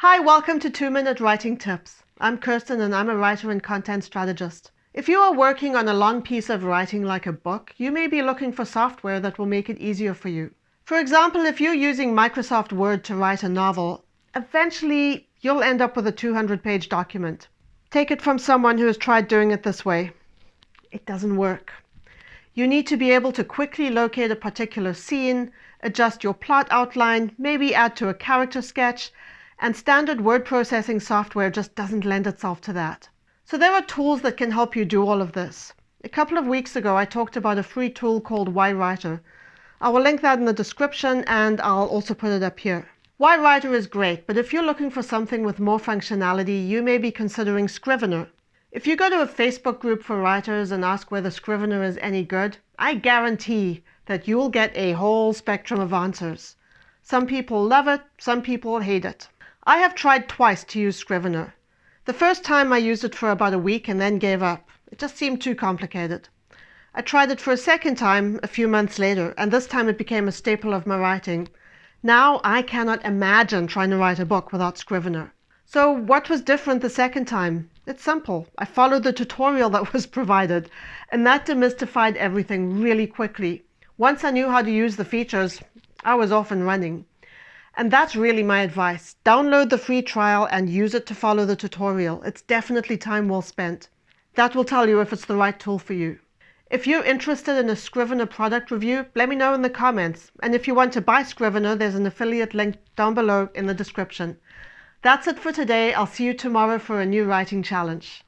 Hi, welcome to 2-Minute Writing Tips. I'm Kirsten and I'm a writer and content strategist. If you are working on a long piece of writing like a book, you may be looking for software that will make it easier for you. For example, if you're using Microsoft Word to write a novel, eventually you'll end up with a 200-page document. Take it from someone who has tried doing it this way. It doesn't work. You need to be able to quickly locate a particular scene, adjust your plot outline, maybe add to a character sketch, and standard word processing software just doesn't lend itself to that. So there are tools that can help you do all of this. A couple of weeks ago, I talked about a free tool called YWriter. I will link that in the description and I'll also put it up here. YWriter is great, but if you're looking for something with more functionality, you may be considering Scrivener. If you go to a Facebook group for writers and ask whether Scrivener is any good, I guarantee that you'll get a whole spectrum of answers. Some people love it, some people hate it. I have tried twice to use Scrivener. The first time I used it for about a week and then gave up. It just seemed too complicated. I tried it for a second time a few months later, and this time it became a staple of my writing. Now I cannot imagine trying to write a book without Scrivener. So what was different the second time? It's simple. I followed the tutorial that was provided, and that demystified everything really quickly. Once I knew how to use the features, I was off and running. And that's really my advice. Download the free trial and use it to follow the tutorial. It's definitely time well spent. That will tell you if it's the right tool for you. If you're interested in a Scrivener product review, let me know in the comments. And if you want to buy Scrivener, there's an affiliate link down below in the description. That's it for today. I'll see you tomorrow for a new writing challenge.